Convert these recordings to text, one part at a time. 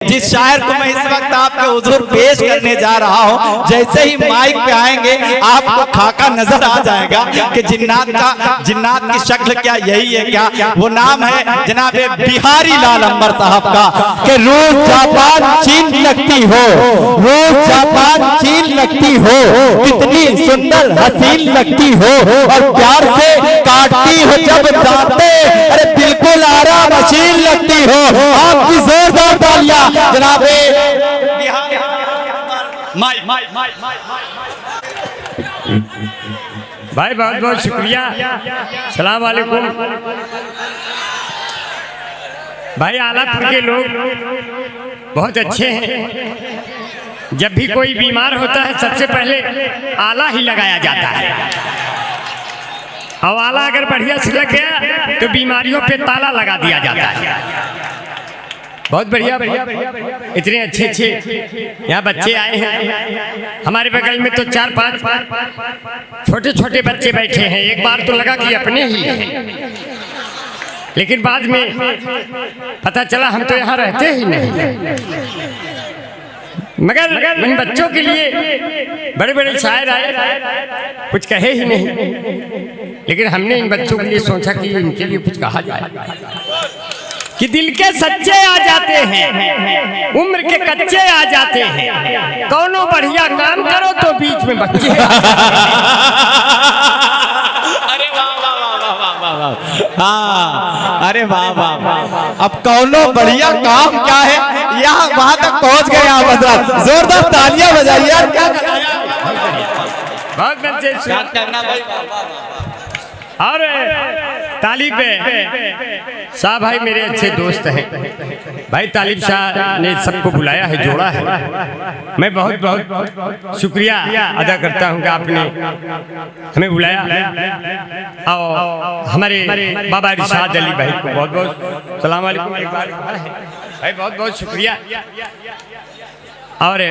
जिस शायर को मैं इस वक्त आपके हुजूर पेश करने जा रहा हूँ, जैसे ही माइक पे आएंगे आपको खाका नजर आ जाएगा कि जिन्नात की शक्ल क्या यही है क्या। वो नाम है जनाबे बिहारी लाल अंबर साहब का कि रूस जापान चीन लगती हो, रूस जापान चीन लगती हो, कितनी सुंदर हसीन लगती हो और प्यार से काटती हो जब दांते, अरे बिल्कुल आराम मशीन लगती हो। आपकी जोरदार तालियां जनाबे भाई, बहुत बहुत शुक्रिया। सलाम वालेकुम भाई। आलापुर के लोग बहुत अच्छे हैं। जब भी कोई बीमार होता है सबसे पहले आला ही लगाया जाता है, और आला अगर बढ़िया से लग गया तो बीमारियों पे ताला लगा दिया जाता है। बहुत बढ़िया, इतने अच्छे अच्छे यहाँ बच्चे आए हैं। हमारे बगल में तो 4-5 छोटे छोटे बच्चे बैठे हैं। एक बार तो लगा कि अपने ही हैं, लेकिन बाद में पता चला हम तो यहाँ रहते ही नहीं। मगर इन बच्चों के लिए बड़े बड़े शायर आए, कुछ कहे ही नहीं, लेकिन हमने इन बच्चों के लिए सोचा कि इनके लिए कुछ कहा जाए कि दिल के सच्चे आ जाते हैं, उम्र के कच्चे आ जाते हैं, कौनो बढ़िया काम करो तो बीच में बच्चे। अरे वाह वाह वाह वाह वाह वाह, हाँ अरे वाह वाह वाह। अब कौनो बढ़िया काम क्या है, यहाँ वहां तक पहुंच गए आप हजरत। जोरदार तालियां बजाइए यार, क्या बहुत अच्छे करना भाई। और तालिब शाह भाई मेरे अच्छे दोस्त हैं भाई। तालिब शाह ने सबको बुलाया है, जोड़ा है। मैं बहुत बहुत शुक्रिया अदा करता हूं कि आपने हमें बुलाया। और हमारे बाबा रिशाद अली भाई को बहुत बहुत सलाम वालेकुम भाई, बहुत बहुत शुक्रिया। और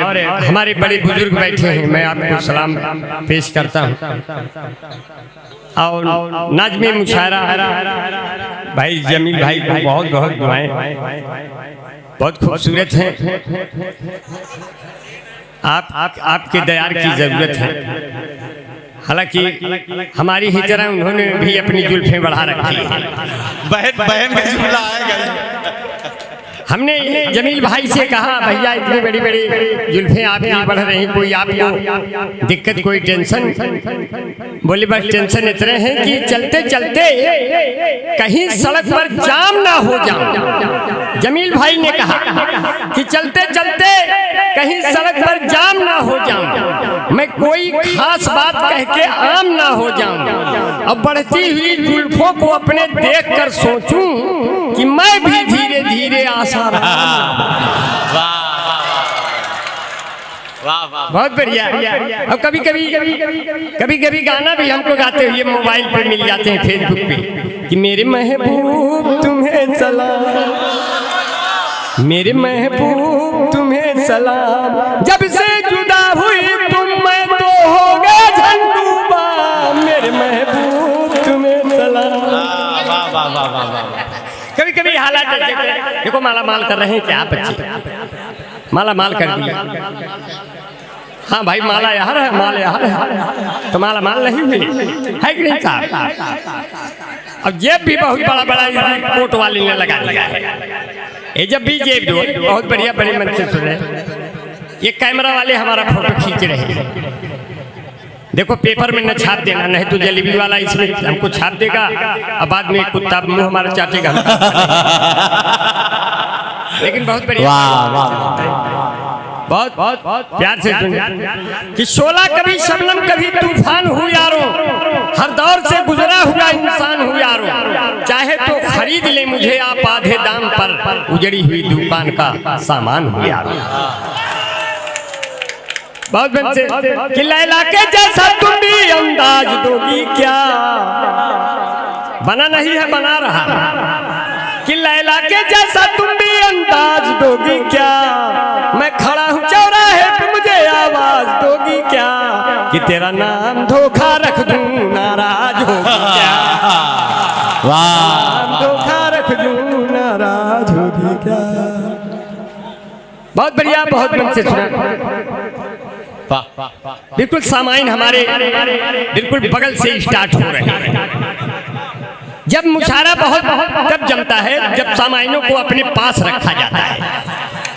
हमारे बड़े बुजुर्ग बैठे हैं, मैं आपको सलाम पेश करता हूँ। और नाज़्मे मुशायरा भाई जमील भाई को बहुत बहुत दुआएं, बहुत खूबसूरत हैं। आपके दयार की जरूरत है। हालांकि हमारी ही तरह उन्होंने भी अपनी जुल्फें बढ़ा रखी है। बहन का जुमला आएगा। हमने जमील भाई से कहा, भैया इतनी बड़ी बड़ी जुल्फें आपकी बढ़ रही, कोई आपको दिक्कत, कोई टेंशन? बोले बस टेंशन इतने हैं कि चलते चलते कहीं सड़क पर जाम ना हो जाऊं। जमील भाई ने कहा कि चलते चलते कहीं सड़क पर जाम ना हो जाऊं, मैं कोई खास बात कह के आम ना हो जाऊं। अब बढ़ती हुई जुल्फों को अपने देख कर सोचूं कि मैं भी धीरे धीरे आशा। बहुत बढ़िया। अब कभी कभी गाना भी हमको गाते हुए मोबाइल पे मिल जाते हैं, फेसबुक पे, कि मेरे महबूब तुम्हें सलाम, मेरे महबूब तुम्हें सलाम, जब से जुदा हुई तुम मैं तो हो गया झंडूबा, मेरे महबूब तुम्हें सलाम। कभी कभी हालात देखो, माला माल कर रहे हैं क्या बच्चे, माला माल कर दिया। हाँ भाई, माला यार है, माला यार है, तो माला माल नहीं हुई है कि नहीं साहब? अब जेब भी बहुत बड़ा बड़ा कोट वाली ने लगा दिया है। ये जब भी जेब दो, बहुत बढ़िया बड़े मन से सुन रहे। ये कैमरा वाले हमारा फोटो खींच रहे हैं। देखो पेपर में न छाप देना, नहीं तो जलेबी वाला इसमें हमको छाप देगा और बाद में कुत्ता मुंह हमारा चाटेगा। लेकिन बहुत बढ़िया, बहुत बहुत प्यार से सुन कि शोला कभी शबनम कभी तूफान हूँ यारो, हर दौर से गुजरा हुआ इंसान हूँ यारो, चाहे तो खरीद ले मुझे आप आधे दाम पर, उजड़ी हुई दुकान का सामान हूँ यारो। बहुत बच्चे कि लैला के जैसा तुम भी अंदाज दोगी क्या, बना नहीं है बना रहा, कि लैला के जैसा तुम भी अंदाज दोगी क्या, मैं खड़ा हूँ चौराहे पे मुझे आवाज दोगी क्या, कि तेरा नाम धोखा रख दूं नाराज होगी क्या, वाह धोखा रख दूं नाराज होगी क्या। बहुत बढ़िया, बहुत मन से सुना। बिल्कुल सामाइन हमारे बिल्कुल बगल से स्टार्ट हो रहे हैं। जब मुशायरा बहुत तब जमता है जब सामाइनों को अपने पास रखा जाता है।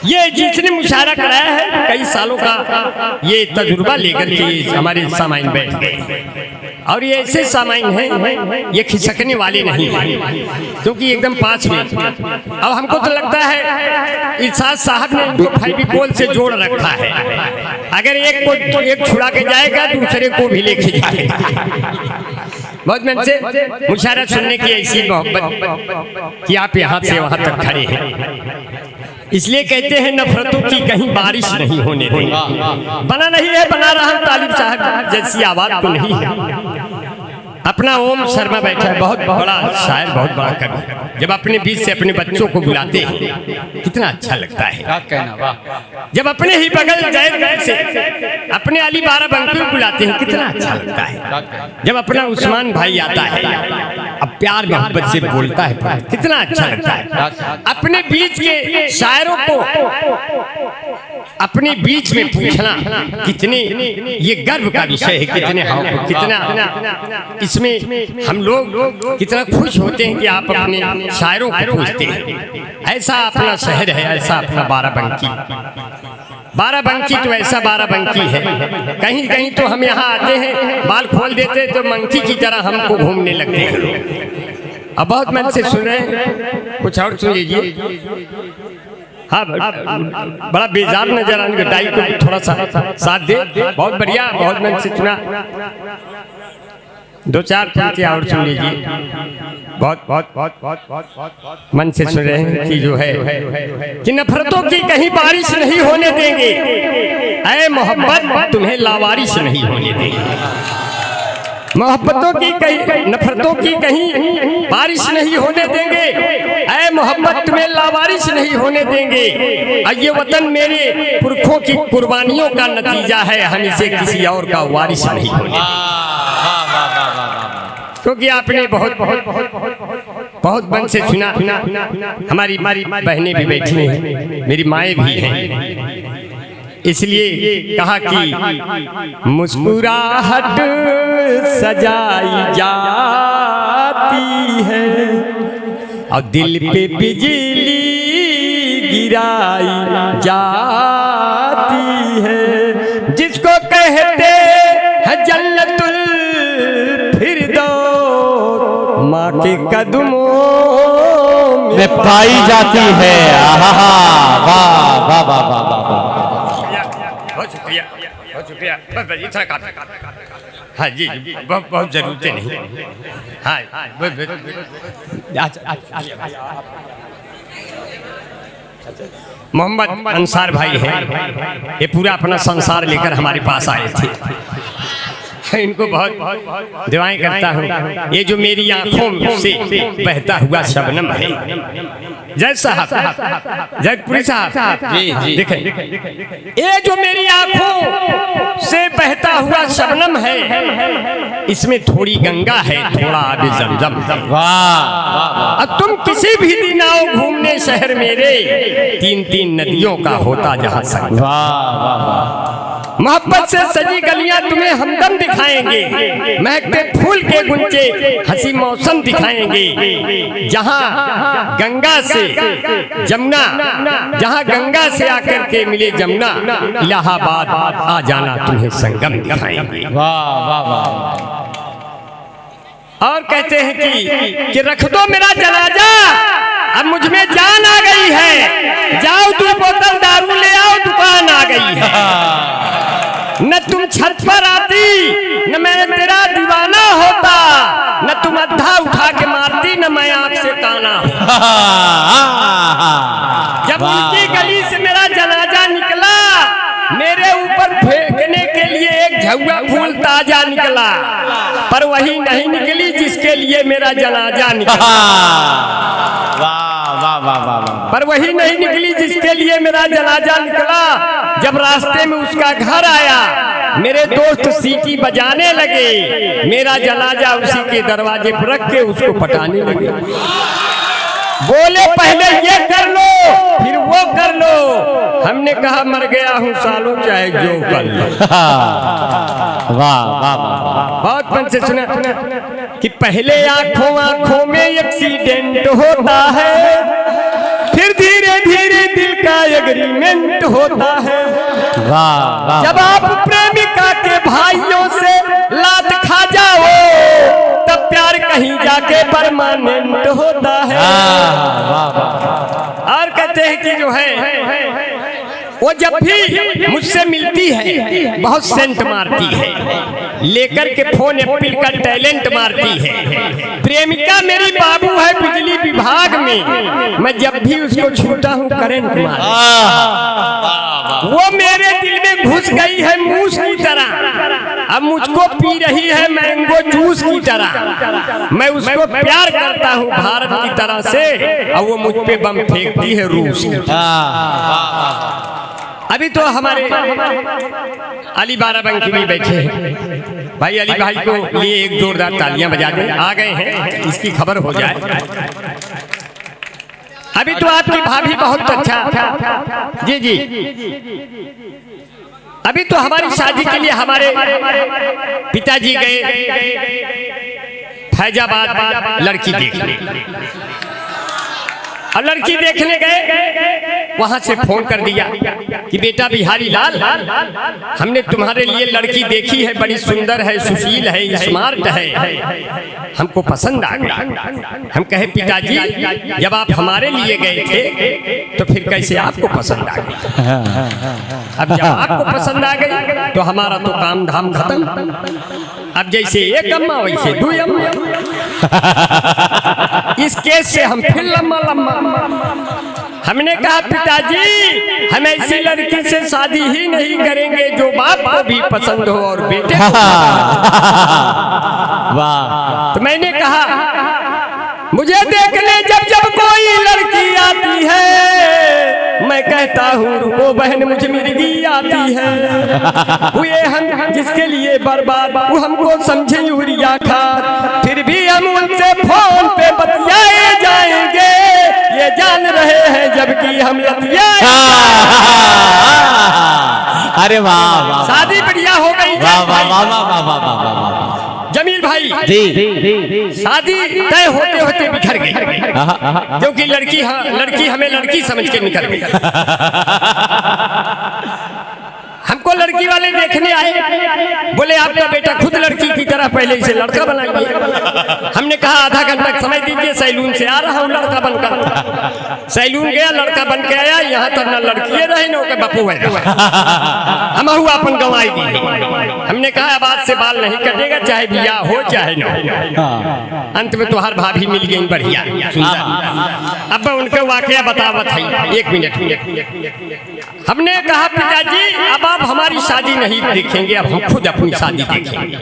ये जिसने मुशायरा कराया है कई सालों का ये तजुर्बा लेकर के हमारे सामाइन बैठ गए, और ये ऐसे सामाइन हैं ये खिसकने वाले नहीं हैं, क्योंकि एकदम पास में। अब हमको तो लगता है इरशाद साहब ने इनको फेविकोल से जोड़ रखा है, अगर एक छुड़ा के जाएगा दूसरे को भी लेके जाएगा। बहुत मन से मुशायरा सुनने की ऐसी मोहब्बत कि आप यहाँ से वहाँ तक खड़े हैं। इसलिए कहते हैं नफरतों की कहीं बारिश नहीं होने देंगे। बना नहीं है, बना रहा हूँ तालिब साहब जैसी आवाज तो नहीं है। अपना ओम शर्मा बैठा है, बहुत बड़ा शायर, बहुत बड़ा कवि। जब अपने बीच से अपने बच्चों को बुलाते हैं कितना अच्छा लगता है। जब अपने ही बगल जैद से अपने अली बाराबंकी को बुलाते हैं कितना अच्छा लगता है। जब अपना उस्मान भाई आता है अब प्यार मोहब्बत से बोलता है कितना अच्छा लगता है। अपने बीच के शायरों को अपने बीच में पूछना कितने ये गर्व का विषय है, कितना इसमें हम लोग कितना खुश होते हैं कि आप अपने शायरों को पूछते हैं। ऐसा अपना शहर है, ऐसा अपना बाराबंकी। बाराबंकी तो ऐसा बाराबंकी है, कहीं कहीं तो हम यहाँ आते हैं बाल खोल देते तो मंकी की तरह हमको घूमने लगते हैं। अब बहुत मन से सुन रहे हैं, कुछ और सुन लीजिए। हाँ, बड़ा बेजार नजर आने डाई को थोड़ा सा साथ दे। बहुत बढ़िया, बहुत मन से सुना। दो चार पंक्ति और सुन लीजिए। बहुत मन से सुन रहे हैं कि जो है कि नफरतों की कहीं बारिश नहीं होने देंगे, ऐ मोहब्बत तुम्हें लावारिश नहीं होने देंगे। मोहब्बतों की कहीं नफरतों की कहीं बारिश नहीं होने देंगे, ऐ मोहब्बत तुम्हें लावारिश नहीं होने देंगे। ये वतन मेरे पुरखों की कुर्बानियों का नतीजा है, हम इसे किसी और का वारिश नहीं होने देंगे। क्योंकि आपने बहुत मन से सुना। हमारी बहनें भी बैठी हैं, मेरी माएँ भी हैं, इसलिए कहा कि मुस्कुराहट सजाई जाती है और दिल पे बिजली गिराई जाती है। जिसको कहते हैं जन्नतुल फिरदौस माँ के कदमों में पाई जाती है। वाह वाह वाह वाह वाह। बहुत शुक्रिया, बहुत शुक्रिया। बस इतना काफी। हाँ जी, बहुत जरूरतें नहीं। हाँ, मोहम्मद अंसार भाई हैं, ये पूरा अपना संसार लेकर हमारे पास आए थे। इनको बहुत दुआएं करता हूँ। ये जो मेरी आंखों से बहता हुआ शबनम है, जय साहब, जयपुरी साहब, देखें, ये जो मेरी आंखों से बहता हुआ शबनम है, इसमें थोड़ी गंगा है, थोड़ा आबे जमजम। वाह। अब तुम किसी भी दिन आओ घूमने शहर मेरे, 3-3 नदियों का होता जहाँ संग। मोहब्बत से सजी गलियां तुम्हें हमदम दिखाएंगे, महकते फूल के गुंचे हंसी मौसम दिखाएंगे। जहां गंगा से जमुना, जहां गंगा से आकर के मिले जमुना, इलाहाबाद आ जाना तुम्हें संगम दिखाएंगे। वाह वाह वाह। और कहते हैं कि रख दो मेरा जनाजा, अब मुझ में जान आ गई है, जाओ 2 बोतल दारू ले आओ, दुकान आ गई है। न तुम छत पर आती, न मैं तेरा दीवाना होता, न तुम अद्धा उठा के मारती, न मैं आंख से ताना होता। जब उनकी गली से मेरा जनाजा निकला, मेरे ऊपर फेंकने के लिए एक झुआ फूल ताजा निकला, पर वही नहीं निकली जिसके लिए मेरा जनाजा निकला। पर वही नहीं निकली जिसके लिए मेरा जनाजा निकला। जब रास्ते में उसका घर आया, मेरे दोस्त सीटी बजाने लगे, मेरा जनाजा उसी के दरवाजे पर रख के उसको पटाने लगे। बोले पहले ये कर लो फिर वो कर लो। हमने कहा मर गया हूँ सालों चाहे जो कर लो। वाह वाह वाह। बहुत मन से सुना कि पहले आंखों आंखों में एक्सीडेंट होता है, फिर धीरे धीरे दिल का एग्रीमेंट होता है। वाह वाह। जब आप प्रेमिका के भाइयों से लात खा जाओ तब प्यार कहीं जाके परमानेंट होता है। और कहते हैं कि जो है वो जब भी मुझसे मिलती है बहुत सेंट मारती है, लेकर के फोन एप्पल का टैलेंट मारती है। प्रेमिका मेरी बाबू है बिजली विभाग में, मैं जब भी उसको छूता हूँ करंट मार। वो मेरे दिल में घुस गई है मूस की तरह, अब मुझको पी रही है मैंगो जूस की तरह। मैं उसको प्यार करता हूँ भारत की तरह से, और वो मुझ पे बम फेंकती है रूस की। अभी तो हमारे अली बाराबंकी में बैठे हैं, भाई अली भाई को लिए एक जोरदार तालियां बजा दें। आ गए हैं, इसकी खबर हो जाए। अभी तो आपकी भाभी बहुत अच्छा जी जी। अभी तो हमारी शादी के लिए हमारे पिताजी गए फैजाबाद लड़की देखने, और लड़की देखने गए, वहां से फोन कर दिया कि बेटा बिहारी लाल, हमने तुम्हारे लिए लड़की देखी है, बड़ी सुंदर है, सुशील है, स्मार्ट है, हमको पसंद आ गई। हम कहे पिताजी जब आप हमारे लिए गए थे तो फिर कैसे आपको पसंद आ गई? अब जब आपको पसंद आ गई तो हमारा तो काम धाम खत्म। अब जैसे एक अम्मा वैसे दो अम्मा। इस केस से हम फिर लम्मा लम्मा। हमने कहा पिताजी हम ऐसी लड़की से शादी ही नहीं करेंगे जो बाप को भी पसंद हो और बेटे को। वाह। तो मैंने कहा मुझे देखने जब जब कोई लड़की आती है मैं कहता हूँ रुको बहन मुझे मिर्गी आती है। हुए हम जिसके लिए बर्बाद वो हमको समझे यूरिया खाद, फिर भी हम उनसे फोन पे बतियाए जाएंगे, ये जान रहे हैं जबकि हम लतियाए। अरे वाह वाह। शादी बढ़िया हो गई। वाह वाह वाह वाह वाह वाह। जमील भाई जी शादी तय होते होते बिखर गई, क्योंकि लड़की हमें लड़की समझ के निकल गई। हमको लड़की वाले देखने आए, बोले आपका बेटा खुद लड़की की तरह पहले इसे लड़का बनाइए। हमने कहा आधा घंटा समय दीजिए, सैलून से आ रहा हूँ लड़का बनकर। सैलून गया, लड़का बन के आया, यहाँ तक न लड़की रहे न के बापू है। हम अपन गंवाई दी। हमने कहा अब आज से बाल नहीं कटेगा, चाहे बिया हो चाहे न हो। अंत में तुम्हार भाभी मिल गई बढ़िया सुंदर। अब उनके वाकया बतावत है, एक मिनट। हमने कहा पिताजी अब आप हमारी शादी नहीं देखेंगे, अब हम खुद अपनी शादी देखेंगे।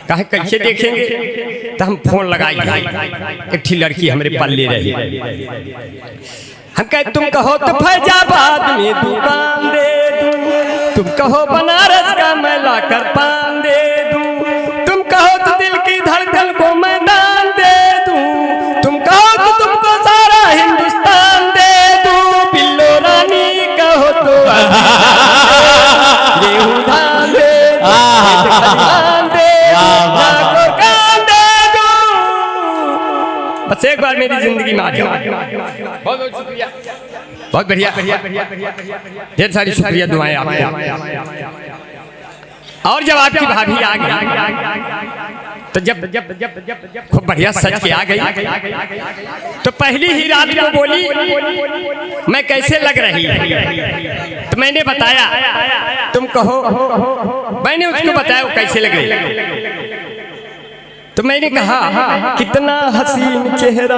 कहे कैसे देखेंगे? तो हम फोन लगाई, एक थी लड़की हमारे पल्ले रही। हम कहे तुम कहो तो फैजाबाद में दुकान दे दूं, तुम कहो बनारस का मैं लाकर पान दे दूं, तुम कहो तो दिल की धड़कन को मैदान दे दूं, तुम कहो तो तुमको सारा हिंदुस्तान दे दूं, बिल्लो रानी कहो तो गेहूं धान दे बस एक बार मेरी जिंदगी में आ जाओ। बहुत बहुत शुक्रिया, बहुत बढ़िया, ढेर सारी शुक्रिया दुआएं आपको। और जब आपकी भाभी आ गई तो जब खूब बढ़िया सज के आ गई तो पहली ही रात को बोली मैं कैसे लग रही है? तो मैंने बताया तुम कहो, मैंने उसको बताया वो कैसे लग रही। तो मैंने कहा कितना हसीन चेहरा,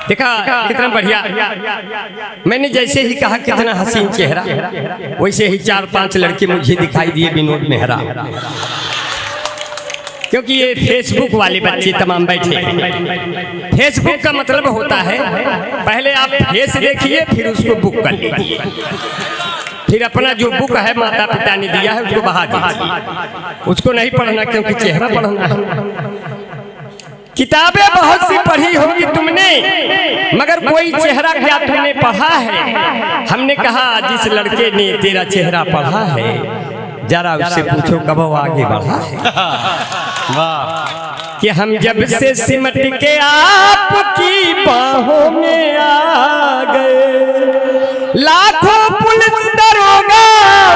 देखा कितना बढ़िया। मैंने जैसे ही कहा कितना हसीन चेहरा, वैसे ही 4-5 लड़के मुझे दिखाई दिए विनोद मेहरा, क्योंकि ये फेसबुक वाले बच्चे तमाम बैठे। फेसबुक का मतलब होता है पहले आप फेस देखिए फिर उसको बुक कर लीजिए, फिर अपना जो बुक है माता पिता ने दिया है उसको बहा दीजिए, उसको नहीं पढ़ना क्योंकि चेहरा पढ़ना है। किताबें बहुत सी पढ़ी होगी तुमने, मगर कोई चेहरा क्या तुमने पढ़ा है? हमने कहा जिस लड़के ने तेरा चेहरा पढ़ा है, जरा उससे पूछो कब वो आगे बढ़ा है। कि हम जब से सिमट के आपकी बाहों में आ गए, लाखों पुलिस दरोगा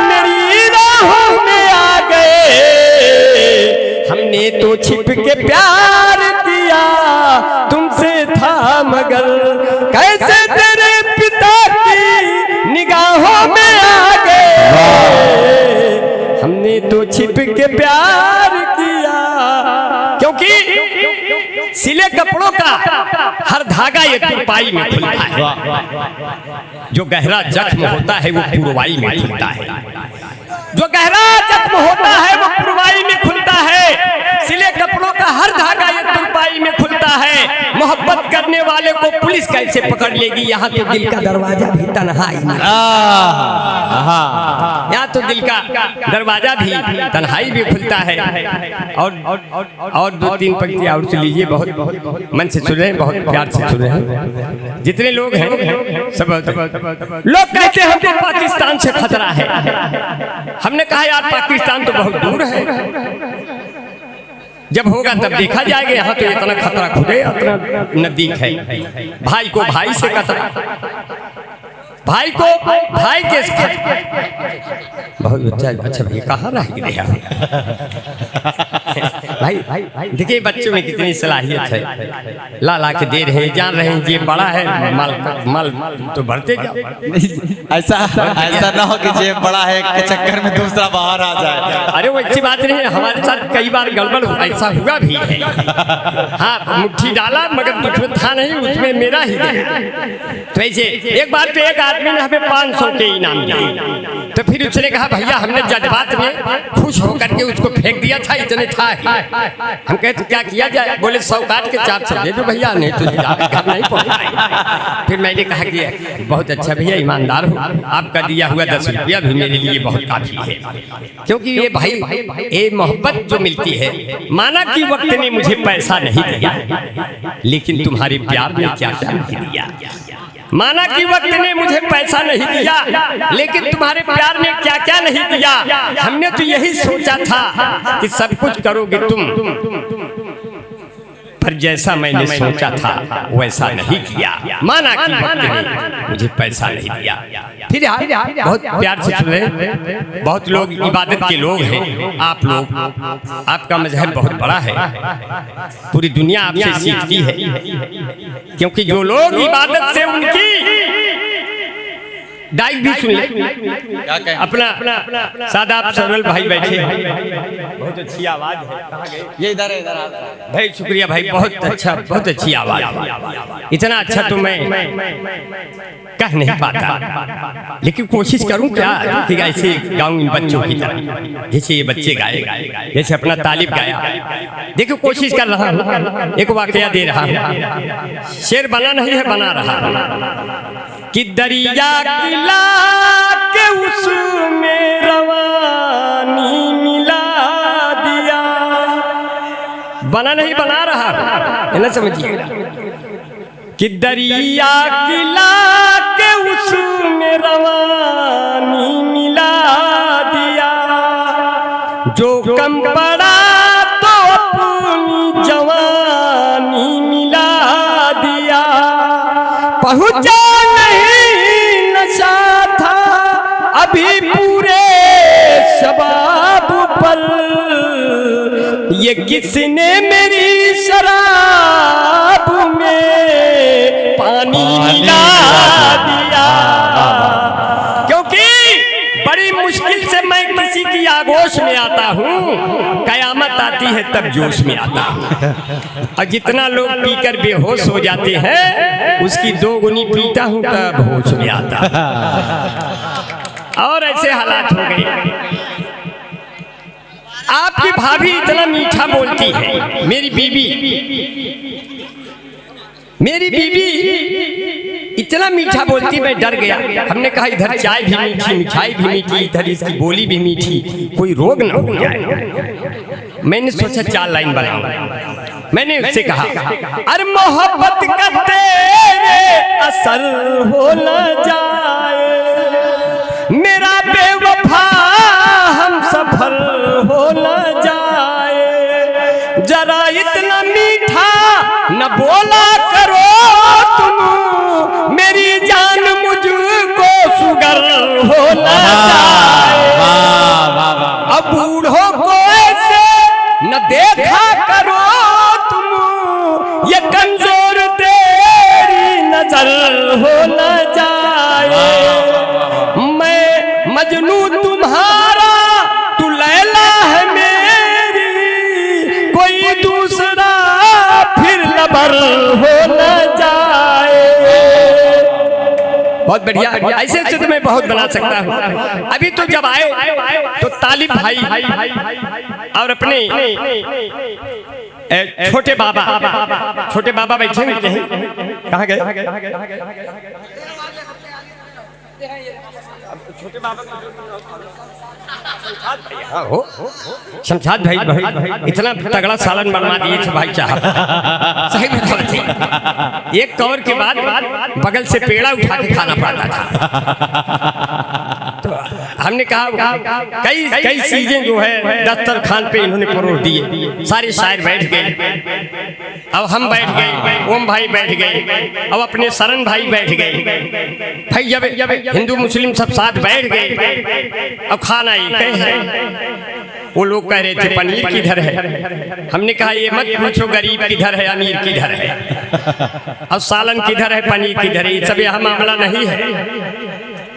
मेरी राहों में आ गए। हमने तो छिप के प्यार किया तुमसे था, मगर कैसे तेरे पिता की निगाहों में आ गए। हमने तो छिप के प्यार किया, क्योंकि सिले कपड़ों का हर धागा ये तुरपाई में खुलता है। जो गहरा जख्म होता है वो पुरवाई में खुलता है। जो गहरा जख्म होता है वो पुरवाई में खुलता है। सिले कपड़ों का हर धागा ये तुरपाई में खुलता है। मोहब्बत करने वाले को पुलिस कैसे पकड़ लेगी? यहाँ तो दिल का दरवाजा भी तन्हाई में, यहाँ तो दिल का दरवाजा भी तन्हाई भी खुलता है। और दो तीन पंक्तियाँ और सुन लीजिए, बहुत मन से सुन रहे हैं, बहुत प्यार से सुन रहे हैं। जितने लोग हैं सब लोग कहते हैं हमको पाकिस्तान से खतरा है। हमने कहा यार पाकिस्तान तो बहुत दूर है, जब होगा तब देखा जाएगा। यहाँ तो इतना खतरा खुद है, इतना नजदीक है। भाई को भाई से खतरा, भाई को भाई के बहुत अच्छा भैया कहाँ रह गया भाई। देखिए बच्चों में कितनी सलाहियत है, ला ला के दे रहे हैं, जान रहे हैं ये बड़ा है, माल तो भरते जाओ। ऐसा ना हो कि ये बड़ा है के चक्कर में दूसरा बाहर आ जाए। अरे वो अच्छी बात नहीं है, हमारे साथ कई बार गड़बड़ ऐसा हुआ भी है। हाँ मुट्ठी डाला मगर उसमें था नहीं, उसमें मेरा ही तो ऐसे एक बार तो एक आदमी ने हमें 500 के इनाम दिए। तो फिर उसने कहा भैया हमने जज्बात में खुश होकर के उसको फेंक दिया था, इतने था ही। हम कहे तो क्या किया जाए? बोले 100 काट के 400 दे दो भैया, नहीं तो घर नहीं पहुंचाएंगे। फिर मैंने कहा कि बहुत अच्छा भैया, ईमानदार हो, आपका दिया हुआ 10 रुपया भी मेरे लिए बहुत काफी है। क्योंकि ये भाई ये मोहब्बत जो मिलती है, माना कि वक्त ने मुझे पैसा नहीं दिया, लेकिन तुम्हारे प्यार ने क्या क्या नहीं दिया। माना कि वक्त ने मुझे पैसा नहीं दिया, लेकिन तुम्हारे प्यार ने क्या क्या नहीं दिया। हमने तो यही सोचा था कि सब कुछ करोगे तुम, पर जैसा मैंने सोचा था वैसा नहीं किया। माना कि वक्त ने मुझे पैसा नहीं दिया। फिर बहुत प्यार से सुन रहे, बहुत लोग इबादत के लोग हैं। आप लोग, आपका मजहब बहुत बड़ा है, पूरी दुनिया आपसे सीखती है। क्योंकि जो लोग इबादत से उनकी डाइट भी सुन ले, अपना सादा सरल भाई बैठे हैं, बहुत अच्छी आवाज है। ये इधर भाई, शुक्रिया भाई, बहुत अच्छी आवाज है। इतना अच्छा तो मैं कह नहीं पाता, लेकिन कोशिश करूं क्या कि ऐसे गाऊं इन बच्चों की तरह, जैसे ये बच्चे गाए, जैसे अपना तालिब गाया। देखो कोशिश कर रहा हूं, एक वाकया दे रहा हूं, शेर बना नहीं है, बना रहा कि दरिया किला के उसमें रवानी मिला दिया। बना नहीं, बना रहा है ना, समझिए कि दरिया किला के उसमें रवानी मिला दिया। जो कम पड़ा तो अपनी जवानी मिला दिया। पहुंचा अभी पूरे शबाब पर, ये किसने मेरी शराब में पानी मिला दिया। क्योंकि बड़ी मुश्किल से मैं किसी की आगोश में आता हूँ, कयामत आती है तब जोश में आता हूँ। और जितना लोग पीकर बेहोश हो जाते हैं, उसकी 2 गुनी पीता हूँ तब होश में आता। और ऐसे हालात हो गए। आपकी भाभी इतना मीठा बोलती है, मेरी बीबी इतना मीठा बोलती, मैं डर गया। हमने कहा इधर चाय भी मीठी, मिठाई भी मीठी, इधर इसकी बोली भी मीठी, कोई रोग न हो जाए। मैंने सोचा 4 लाइन बनाऊं। मैंने उससे कहा अरे मोहब्बत का तेरे असर हो न जाए, मेरा बेवफा हम सफल हो न जाए, जरा इतना मीठा न बोला करो तुम, मेरी जान मुझको शुगर हो न जाए। अब बूढ़ों को ऐसे न देखा करो तुम, ये कमजोर तेरी नजर हो न जाए, मैं मजनू तुम्हारा तू लैला है मेरी, कोई दूसरा फिर लबर हो न जाए। बहुत बढ़िया, ऐसे चित्र मैं बहुत बना सकता हूँ। अभी तो जब आए तो तालिब भाई और अपने छोटे बाबा बैठे हुए हैं, कहाँ गए? छोटे बाबा शमशाद भाई इतना तगड़ा सालन बनवा दिए थे भाई साहब, सही बात है। एक कौर के बाद बगल से पेड़ा उठा के खाना पड़ता था। तो हमने कहा कई चीजें जो है दस्तरखान पे इन्होंने परोस दिए। सारे शायर बैठ गए, अब हम बैठ गए, ओम भाई बैठ गए, अब अपने शरण भाई बैठ गए। भाई जब हिंदू मुस्लिम सब साथ बैठ गए, अब खाना एक है। वो लोग कह रहे थे पनीर किधर है, हमने कहा ये मत पूछो गरीब किधर है अमीर किधर है, अब सालन किधर है पनीर किधर है, ये सब यहाँ मामला नहीं है।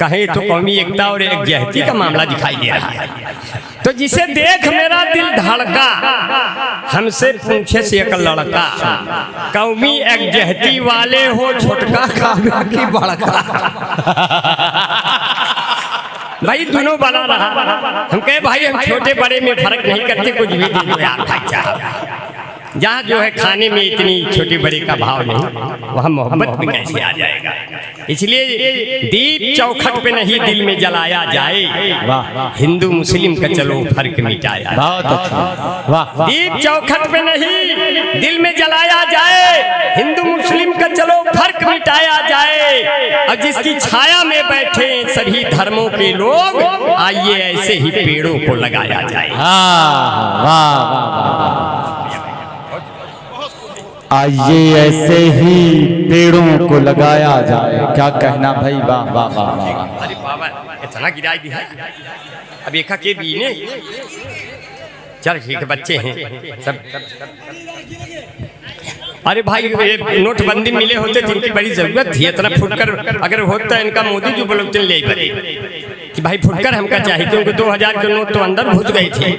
कहें तो कौमी एकता और एकजहती का मामला दिखाई दे रहा है। तो जिसे देख मेरा दिल धड़का, हमसे पूछे से एक लड़का, कौमी एकजहती वाले हो छोटका खाना की बड़का। भाई दोनों बना रहा। हम कहे भाई हम छोटे बड़े में फर्क नहीं करते, कुछ भी दे दो यार भाई साहब। जहाँ जो है खाने में इतनी छोटे बड़े का भाव नहीं, वहाँ मोहब्बत में कैसे आ जाएगा। इसलिए दीप चौखट पे नहीं दिल में जलाया जाए, हिंदू मुस्लिम का चलो फर्क मिटाया। दीप चौखट पे नहीं दिल में जलाया जाए, हिंदू मुस्लिम का चलो फर्क मिटाया जाए। और जिसकी छाया में बैठे सभी धर्मों के लोग, आइए ऐसे ही पेड़ों को लगाया जाए। आइए ऐसे ही पेड़ों को लगाया जाए। क्या कहना भाई, वाह वाह वाह। अरे बाबा इतना गिराई दिया, अब एक के बीने चल ठीक है, बच्चे हैं सब। अरे भाई नोटबंदी मिले होते तो इनकी बड़ी जरूरत थी, इतना फुटकर अगर होता इनका मोदी जो बोलते ले कि भाई फुटकर हमका चाहिए, क्योंकि 2000 के नोट तो अंदर घुस गए थे।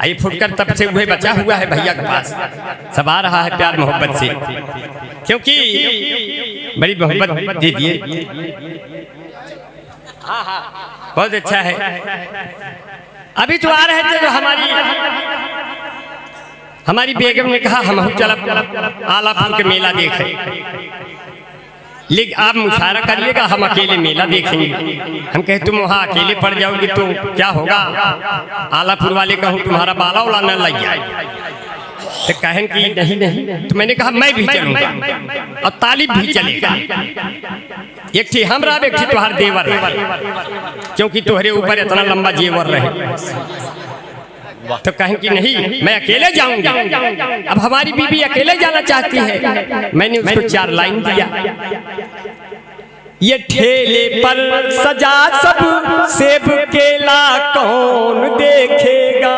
ये फुटकर तब से वह बचा हुआ है भैया के पास, सब आ रहा है प्यार मोहब्बत से, क्योंकि बड़ी मोहब्बत दे दिए। बहुत अच्छा है। अभी तो आ रहे थे जो हमारी बेगम ने कहा हम चल आलापुर के मेला देखें, लेकिन आप मुशायरा करिएगा, हम अकेले मेला देखेंगे। हम कहे तुम वहाँ अकेले पड़ जाओगे तो क्या होगा, आलापुर वाले कहूँ तुम्हारा बाला उला न लग जाए। तो कहें कि नहीं। तो मैंने कहा मैं भी चलूँगा और तालिब भी चलेगा। एक थी हमरा, एक थी तुम्हार देवर, क्योंकि तुम्हारे ऊपर इतना लंबा जेवर रहे। तो कहें कि नहीं मैं अकेले जाऊंगा। अब हमारी बीबी अकेले जाना चाहती है। मैंने उसको 4 लाइन दिया। ये ठेले पर सजा सब सेब केला कौन देखेगा,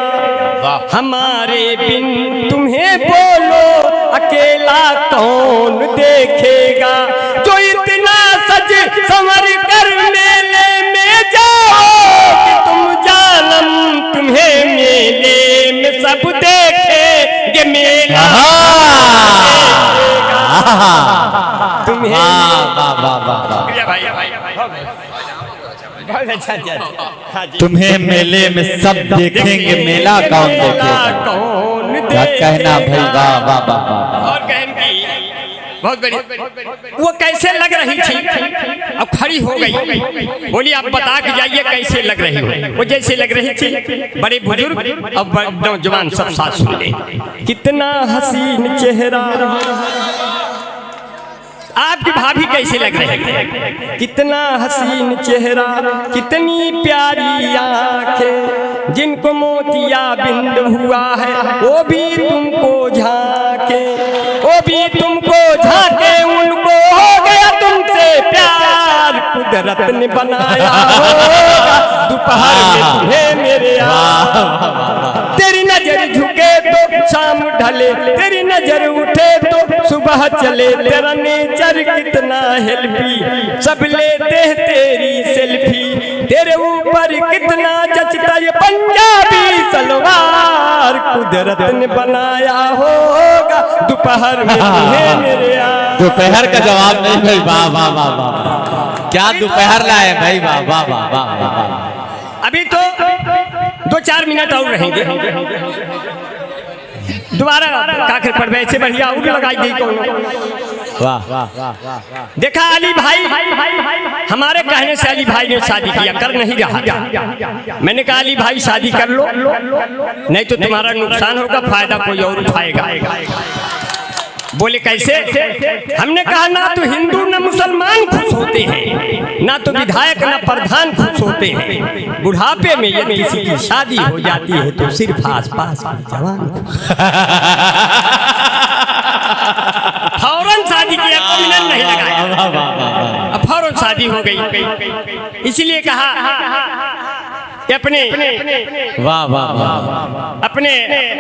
हमारे बिन तुम्हें बोलो अकेला कौन देखेगा। जो इतना सज संवर कर मेले में जाओ कि तुम जानम तुम्हें मेले में सब देखेंगे मेला तुम्हें। तुम्हें मेले में सब देखेंगे मेला कौन देखेगा। क्या कहना भाई, वाह वाह वाह। और कहें कि बहुत बढ़िया। वो कैसे लग रही थी? अब खड़ी हो गई, बोली आप बता के जाइए कैसे लग रही हो। वो जैसे लग रही थी, बड़े बुजुर्ग अब नौजवान सब साथ सुन ले। कितना हसीन चेहरा, आपकी भाभी कैसे लग रही है? कितना हसीन चेहरा, कितनी प्यारी आंखें, जिनको मोतिया बिंद हुआ है वो भी तुमको झांके, वो भी तुमको झांके, उनको हो गया तुमसे प्यार, कुदरत ने बनाया होगा दोपहर में तुम्हें मेरे यार। तेरी नजर झुके तो शाम ढले, तेरी नजर उठे तो सुबह चले, तेरा नेचर कितना हेल्पी, सब लेते हैं तेरी सेल्फी, तेरे ऊपर कितना जचता ये पंजाबी सलवार, कुदरत ने बनाया होगा दोपहर में तुम्हें मेरे यार। दोपहर का जवाब नहीं भाई, वाह वाह वाह वाह, क्या दोपहर लाए भाई, वाह वाह वाह वाह। अभी तो 2-4 मिनट और रहेंगे, दोबारा काकर पर वैसे बढ़िया और लगाई गई कौन। वाह वाह। देखा अली भाई, हमारे कहने से अली भाई ने शादी किया, कर नहीं रहा था। मैंने कहा अली भाई शादी कर लो, नहीं तो तुम्हारा नुकसान होगा, फायदा कोई और उठाएगा। बोले कैसे? हमने कहा ना तो हिंदू न मुसलमान खुश होते हैं, ना तो विधायक न प्रधान खुश होते हैं। बुढ़ापे में यदि किसी की शादी हो जाती है तो सिर्फ आस पास के जवान फौरन शादी किया, कोई मिनट नहीं लगाया, अब फौरन शादी हो गई। इसलिए कहा अपने वाह वाह वाह, अपने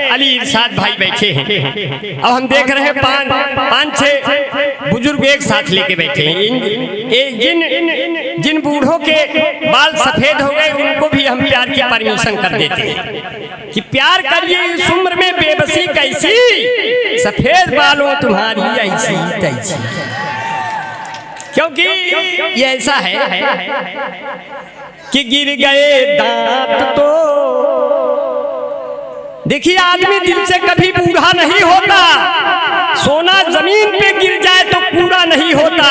अली इरशाद भाई बैठे हैं। अब हम देख रहे हैं 5-6 बुजुर्ग एक साथ लेके बैठे हैं। जिन बूढ़ों के बाल सफेद हो गए उनको भी हम प्यार की परमिशन कर देते हैं कि प्यार करिए, इस उम्र में बेबसी कैसी, सफेद बालों तुम्हारी ऐसी तैसी। क्योंकि ये ऐसा है कि गिर गए दांत तो, देखिए आदमी दिल से कभी बूढ़ा नहीं होता, सोना जमीन पे गिर जाए तो कूड़ा नहीं होता,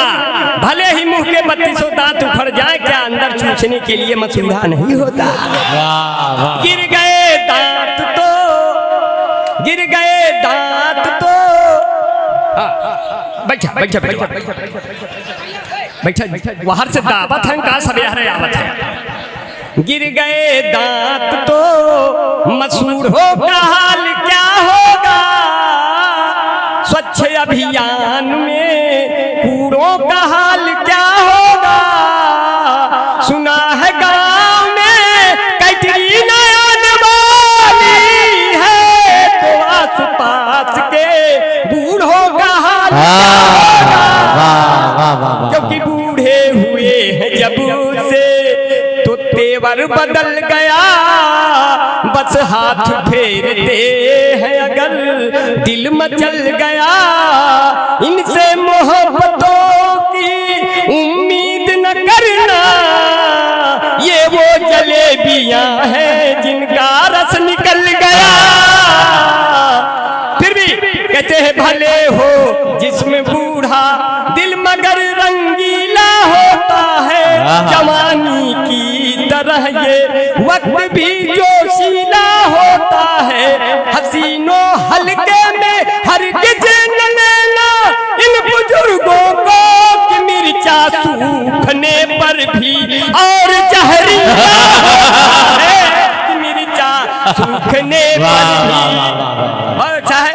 भले ही मुंह के 32 दांत उखड़ जाए, क्या अंदर चूसने के लिए मसूड़ा नहीं होता। गिर गए दांत तो, गिर गए दांत तो, बैठा बैठा बैठा बैठा, बाहर से दावत है का सब यार आवत है। गिर गए दांत तो मशहूर हो का हाल क्या होगा, स्वच्छ अभियान में कूड़ों का हाल क्या होगा, सुना है गांव में कैटरीना आने वाली है, तो आस पास के बूढ़ों का हाल क्या होगा, क्योंकि बूढ़े हुए हैं जब से तो तेवर बदल गया, बस हाथ फेरते हैं अगर दिल मचल गया, इनसे मोहब्बतों की उम्मीद न करना, ये वो जलेबियां हैं जिनका रस निकल गया। फिर भी कहते हैं भले हो जिसमें बूढ़ा दिल मगर रंगीला होता है, जवानी की तरह ये वक्त भी जोशीला होता है, हसीनों हल्के में हरगिज न लेना इन बुजुर्गों को कि मिर्चा सूखने पर भी और जहरीला है, कि मिर्चा सूखने पर भी। और अच्छा है,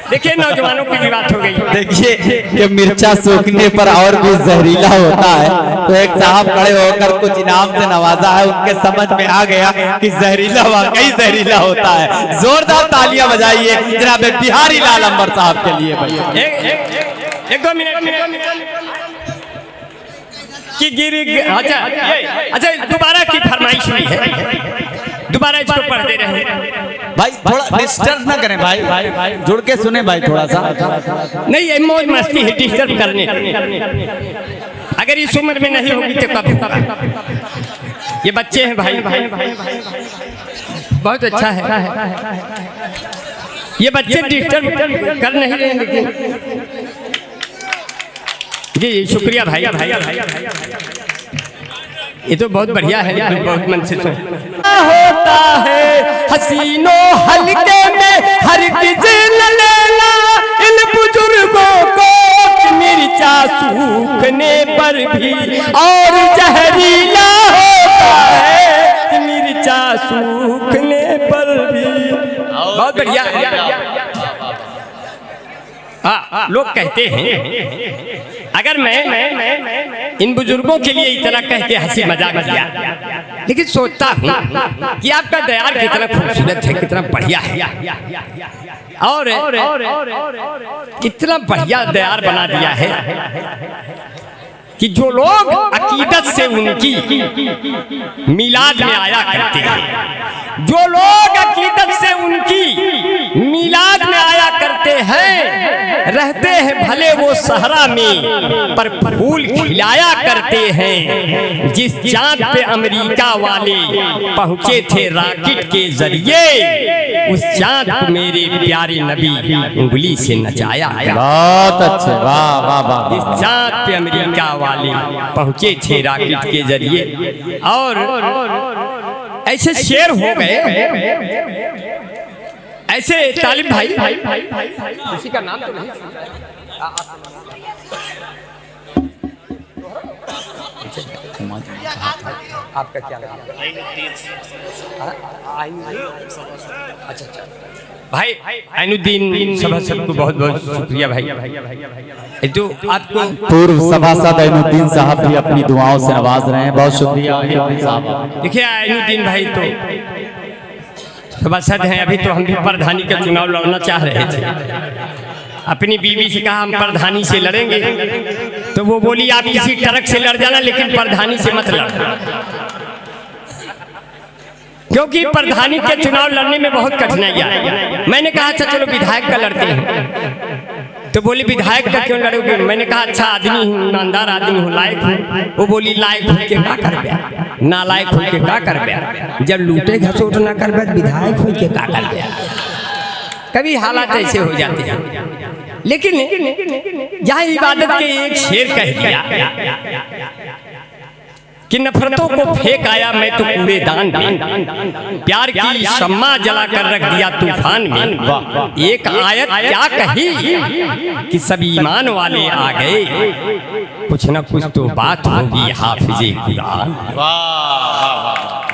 देखिए नौजवानों की भी बात हो गई। देखिए कि मिर्चा सूखने पर और भी जहरीला होता है, तो एक साहब खड़े होकर कुछ इनाम से नवाजा है, उनके समझ में आ गया कि जहरीला वाकई जहरीला होता है। जोरदार तालियां बजाइए जनाब बिहारी लाल अंबर साहब के लिए भाई। एक 2 मिनट कि गिर, अच्छा दोबारा की फरमाइश हुई है, दोबारा इसको पढ़ दे रहे हैं भाई, थोड़ा डिस्टर्ब ना करें भाई, जुड़ के सुने भाई थोड़ा सा। नहीं ये मौज मस्ती है, डिस्टर्ब करने, अगर इस उम्र में नहीं होगी तो कब होगा। ये बच्चे हैं भाई, बहुत अच्छा है, ये बच्चे डिस्टर्ब कर नहीं रहे, लेकिन जी शुक्रिया भाई। ये तो बहुत बढ़िया है, बहुत मन से होता है हसीनों हल्के में हर लेला इन बुजुर्गों को मिर्चा सूखने पर भी और जहरीला होता है मिर्चा सूखने पर भी। बहुत बढ़िया। लोग कहते हैं अगर मैं इन बुजुर्गों के लिए इतना कह के हंसी मजाक किया, लेकिन सोचता हूँ कि आपका दयार कितना खूबसूरत है, कितना बढ़िया है और कितना बढ़िया दयार बना दिया है कि जो लोग अकीदत से उनकी मिलाद में आया करते हैं, जो लोग अकीदत से उनकी मिलाद में आया करते हैं, रहते हैं भले वो सहरा में पर फूल खिलाया करते हैं। जिस चांद पे अमेरिका वाले पहुंचे थे रॉकेट के जरिए, उस चांद को मेरे प्यारे नबी उंगली से नचाया। बहुत अच्छे, वाह वाह वाह। जिस चांद पे अमेरिका वाले पहुंचे थे रॉकेट के जरिए, और ऐसे शेर हो गए। ऐसे तालिब भाई, किसी का नाम तो नहीं, आपका क्या नाम है? अच्छा अच्छा भाई, आइनुद्दीन सभासद को बहुत बहुत शुक्रिया भाई। तो आपको पूर्व सभासद आइनुद्दीन साहब भी अपनी दुआओं से नवाज रहे हैं, बहुत शुक्रिया साहब। देखिए आइनुद्दीन भाई तो सभासद हैं, अभी तो हम भी प्रधानी का चुनाव लड़ना चाह रहे थे। अपनी बीवी से कहा हम प्रधानी से लड़ेंगे, तो वो बोली आप किसी ट्रक से लड़ जाना लेकिन प्रधानी से मत लड़ना, क्योंकि प्रधानी के चुनाव लड़ने में बहुत कठिनाइयां है। मैंने कहा अच्छा चलो विधायक का लड़ते हैं, तो बोली विधायक का क्यों लड़ोगे? मैंने कहा अच्छा आदमी हूँ, ईमानदार आदमी हूँ, लायक हूँ। वो बोली लायक हो के का कर बया, नालायक हो के का कर बया, जब लूटे घसोट ना कर बया विधायक हो के का कर बया। कभी हालात ऐसे हो जाते हैं, लेकिन जहाँ इबादत के एक शेर कह दिया कि नफरतों को फेंक आया मैं तो कूड़ेदान में, प्यार की शम्मा जला कर रख दिया तूफान में। एक आयत क्या कही कि सब ईमान वाले आ गए, कुछ न कुछ तो बात होगी हाफिज़े कुरान।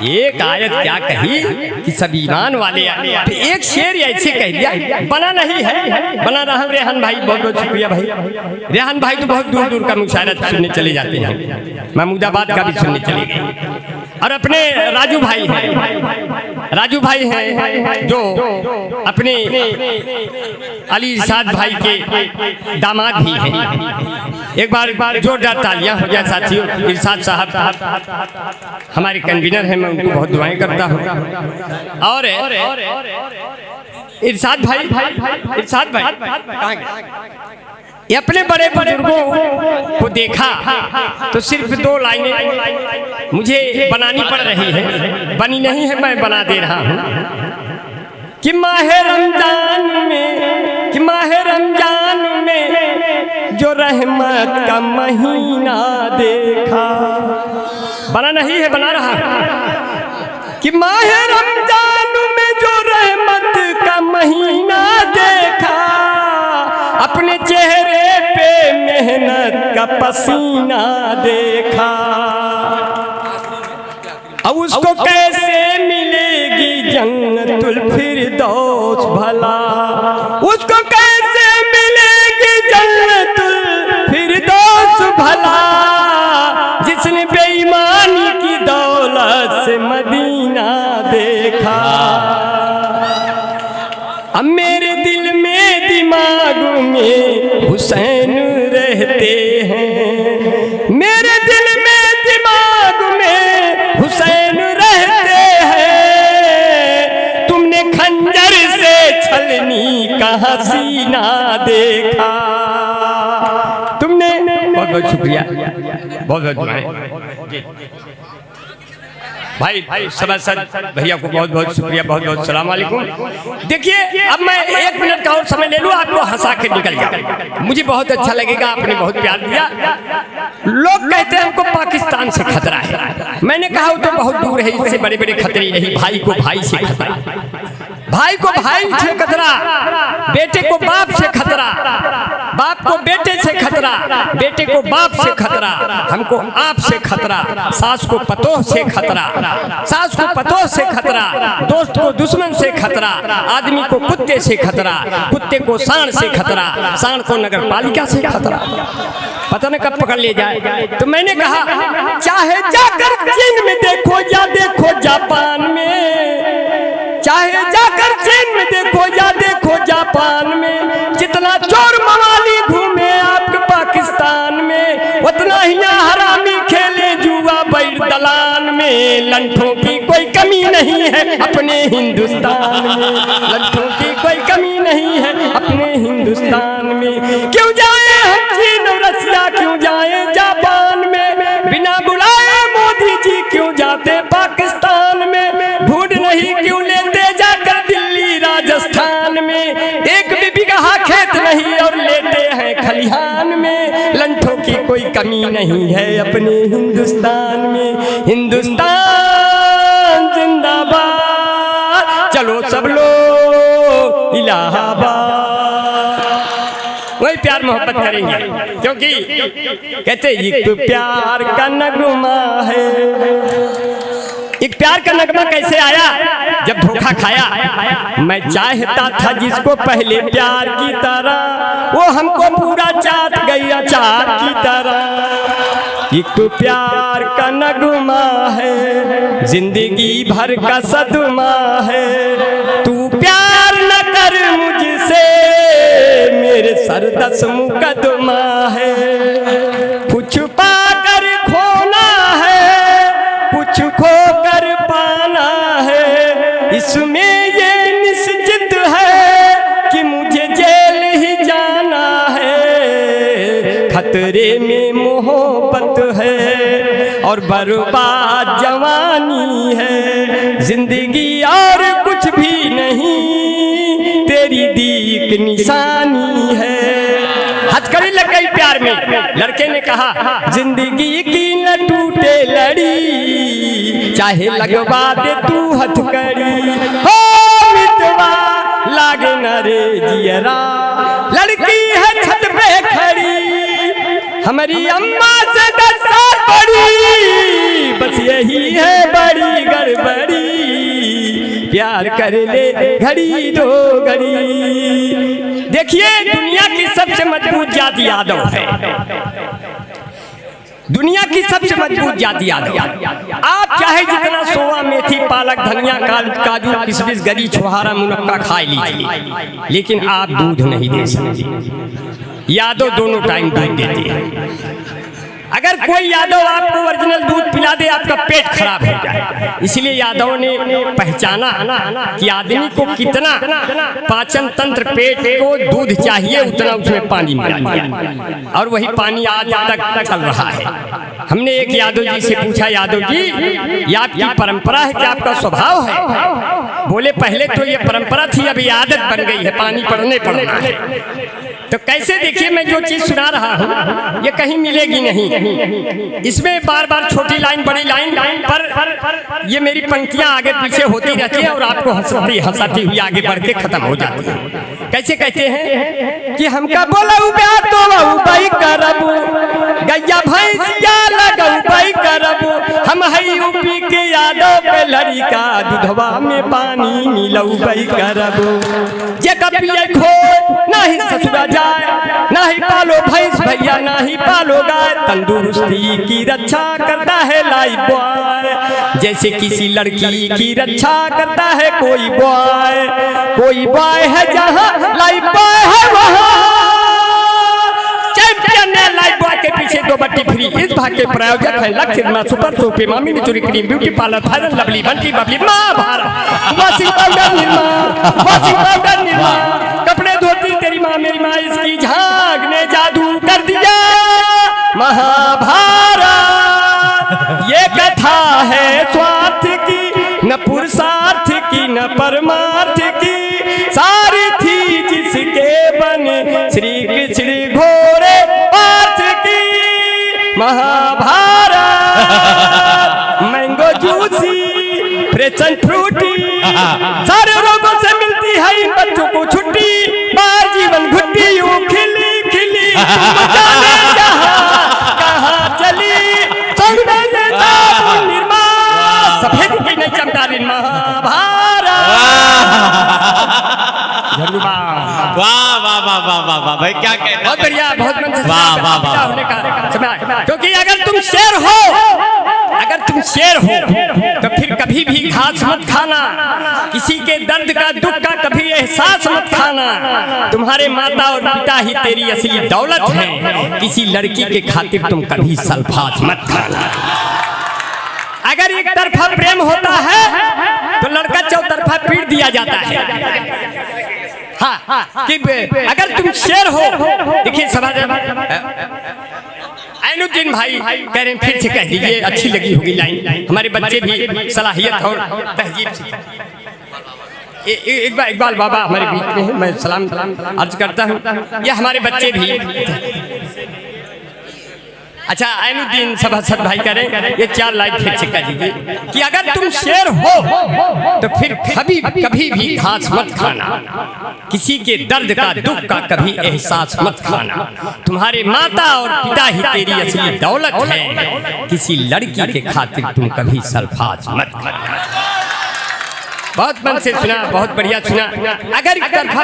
एक आयत क्या कही कि सब ईमान वाले आ गए। एक शेर ऐसे कह दिया, बना नहीं है, बना रहा रेहान भाई, बहुत बहुत शुक्रिया भाई। रेहान भाई तो बहुत दूर दूर का मुशायरा सुनने चले जाते हैं, महमूदाबाद का भी सुनने चले गए। और अपने राजू भाई हैं, राजू भाई हैं जो अपने अली इरशाद भाई के दामाद भी हैं। एक बार जोरदार तालियां हो जाए साथियों। इरशाद साहब हमारे कन्वीनर हैं, मैं उनको बहुत दुआएं करता हूँ। और इरशाद भाई, इरशाद भाई ये अपने बड़े बुजुर्गों को देखा तो सिर्फ 2 लाइनें मुझे बनानी पड़ रही है, बनी नहीं है, मैं बना दे रहा हूँ कि माहे रमजान में, कि माहे रमजान में जो रहमत का महीना देखा। बना नहीं है, बना रहा हूँ कि माहे रमजान में जो रहमत का महीना देखा, अपने चेहरे पे मेहनत का पसीना देखा। अब उसको कैसे मिलेगी जन्नतुल फिरदौस भला, उसको कैसे मिलेगी जन्नतुल फिरदौस भला, जिसने बेईमानी की दौलत से मदीना देखा। अब मेरे दिल में दिमाग में हुसैन रहते हैं, मेरे दिल में दिमाग में हुसैन रहते हैं। तुमने खंजर से छलनी का हसीना देखा। तुमने बहुत बहुत शुक्रिया, बहुत बहुत भाई सभासद भैया को बहुत बहुत शुक्रिया, बहुत बहुत सलाम वालेकुम। देखिए अब मैं 1 मिनट का और समय ले लूँ, आपको हंसा के निकल जाऊँ, मुझे बहुत अच्छा लगेगा, आपने बहुत प्यार दिया। लोग कहते हैं हमको पाकिस्तान से खतरा है, मैंने कहा वो तो बहुत दूर है, इससे बड़े बड़े खतरे यही भाई को भाई से खतरा, भाई को भाई से खतरा, बेटे को बाप से खतरा, बाप को बेटे से खतरा, बेटे को बाप से खतरा, हमको आप से खतरा, सास को पतोह से खतरा, सास को पतोह से खतरा, दोस्त को दुश्मन से खतरा, आदमी को कुत्ते से खतरा, कुत्ते को सांड से खतरा, सांड को नगर पालिका से खतरा, पता न कब पकड़ ले जाए। तो मैंने कहा चाहे जाकर चीन में देखो या देखो जापान में, चाहे जाकर चीन में देखो या देखो जापान में, जितना चोर मवाली घूमे आपके पाकिस्तान में, उतना ही हरामी खेले जुआ बैर दलान में। लंठों की कोई कमी नहीं है अपने हिंदुस्तान में, लंठों की कोई कमी नहीं है अपने हिंदुस्तान में। क्यों जाए हम चीन और रसिया, क्यों जाए जापान में, बिना बुलाए मोदी जी क्यों जाते पाकिस्तान में, ढूंढ नहीं क्यों लेते जाकर दिल्ली राजस्थान में, एक भी बिगहा खेत नहीं और लेते हैं खलिहान में। लंठों की कोई कमी नहीं है अपने हिंदुस्तान में। हिंदुस्तान जिंदाबाद, चलो सब लोग इलाहाबाद। वही प्यार मोहब्बत करेंगे, क्योंकि कहते एक प्यार का नगमा है। एक प्यार का नगमा कैसे आया, जब धोखा खाया। मैं चाहता था जिसको पहले प्यार की तरह, वो हमको पूरा चाट गई अचार की तरह। एक प्यार का नगमा है, जिंदगी भर का सदमा है, तू प्यार न कर मुझसे मेरे सर 10 मुकदमा है। कुछ पाकर खोना है, कुछ खोकर पाना है, इसमें ये निश्चित है कि मुझे जेल ही जाना है। खतरे में मोहब्बत है और बर्बाद जवानी है, जिंदगी और कुछ भी नहीं, तेरी दीक निशानी है। हथकड़ी लग गई प्यार में, लड़के ने कहा जिंदगी की न टूटे लड़ी, चाहे लगवा दे तू हथकड़ी, हो मितवा लागे न रे जियरा। लड़की है छत पे खड़ी, हमारी अम्मा से 10 साल बड़ी, बस यही है बड़ी गड़बड़ी, प्यार कर ले घड़ी दो घड़ी। देखिए दुनिया की सबसे मजबूत जाति यादव है, दुनिया की सबसे मजबूत जाति यादव। आप चाहे जितना सोआ, मेथी, पालक, धनिया, काजू, किशमिश, गरी, छुहारा, मुनक्का खा लीजिए, लेकिन आप दूध नहीं दे सकते। यादव दोनों टाइम दूध देते हैं। अगर कोई यादव आपको ओरिजिनल दूध पिला दे, आपका पेट खराब हो जाए। इसलिए यादव ने पहचाना कि आदमी को कितना पाचन तंत्र, पेट को दूध चाहिए उतना उसमें पानी मिला दिया, और वही पानी आज तक चल रहा है। हमने एक यादव जी से पूछा, यादव जी ये आपकी परंपरा है कि आपका स्वभाव है? बोले पहले तो ये परंपरा थी, अभी आदत बन गई है, पानी पड़ने पड़ना है। तो कैसे? देखिए मैं जो चीज सुना रहा हूँ ये कहीं मिलेगी नहीं, इसमें बार बार छोटी लाइन बड़ी लाइन पर ये मेरी पंक्तियां आगे पीछे होती रहती है और आपको हंसाती हुई आगे बढ़ के खत्म हो जाती है। कैसे कहते हैं कि हमका बोला प्यार तो भाई करब, गैया भैंसिया लगऊ भाई करब, हम हई यूपी के यादव के लड़का, दूधवा में पानी मिलऊ भाई करब। जे कपिए खो नहीं ससुरा जाए, नहीं पालो भैंस भैया नहीं पालो गाय, तंदुरुस्ती की रक्षा करता है लाइफ बॉय, जैसे किसी लड़की की रक्षा करता है कोई बॉय। कोई बॉय है जहाँ लाइफ बॉय है वहाँ, चैंपियन है लाइफ बॉय के पीछे 2 बट्टी फ्री। इस भाग के प्रायोजक है लक्ष्य सिनेमा, सुपर सोपे, मामी मिचुरी cream, beauty parlour, final lovely, Bunty Babli, माँ Bharat, washing powder Nirma, washing powder Nirma, कपड़े धोती तेरी माँ मेरी माँ, इसकी झाग ने जादू कर दिया। महाभारत ये कथा है स्वाति पुरुषार्थ की न परमार्थ की, सारी थी जिसके बने श्री कृष्ण घोड़े पार्थ की। Mahabharat mango juicy fresh and Frooti, सारे रोगों से मिलती है इन बच्चों को छुट्टी। बार जीवन घुट्टी यूं खिली खिली, तुम जाने कहाँ चली, निर्मा सफेद की नहीं चमका दिन। महाभारत। वाह वाह वाह वाह वाह वाह भाई, क्या कहना, बहुत बढ़िया, बहुत मन से वाह वाह वाह होने का समय। क्योंकि अगर तुम शेर हो, अगर तुम शेर हो तो फिर कभी भी घास मत खाना, किसी के दर्द का दुख का कभी एहसास मत खाना। तुम्हारे माता और पिता ही तेरी असली दौलत है, किसी लड़की के खातिर तुम कभी सल्फास मत खाना। अगर एक तरफा प्रेम होता है तो लड़का चौतरफा पीट दिया जाता है। हाँ, कि अगर तुम शेर हो, देखिए समाज ऐनुद्दीन भाई कह रहे हैं, फिर से कह दीजिए, अच्छी लगी होगी लाइन, हमारे बच्चे भी सलाहियत और तहजीब से। इकबाल बाबा हमारे बीच में है, मैं सलाम अर्ज करता हूँ। ये हमारे बच्चे भी। अच्छा, ऐनुद्दीन सभासद भाई कह रहे हैं, ये 4 लाइन फिर से कह दीजिए कि अगर तुम शेर हो तो फिर कभी भी घास मत खाना, किसी के दर्द का दुख का कभी एहसास मत खाना। तुम्हारे माता और पिता ही तेरी असली दौलत है, किसी लड़की के खातिर तुम कभी सल्फास मत खाना। बहुत मन से सुना, बहुत बढ़िया सुना। अगर एक तरफा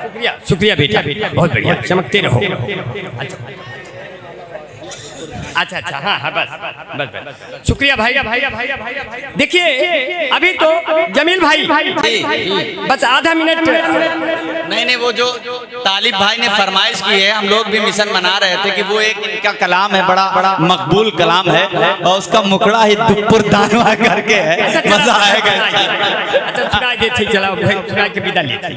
शुक्रिया, शुक्रिया बेटा, बहुत बढ़िया, चमकते रहो। अच्छा अच्छा, हाँ बस शुक्रिया भाई। देखिए अभी तो जमील भाई बस आधा मिनट। नहीं, वो जो तालिब भाई ने फरमाइश की है, हम लोग भी मिशन बना रहे थे कि वो एक इनका कलाम है, बड़ा मकबूल कलाम है, और उसका मुखड़ा ही दुपुर दानवा करके है, मजा आएगा। अच्छा सुना देते, चलाओ भाई, सुना के विदा लेते।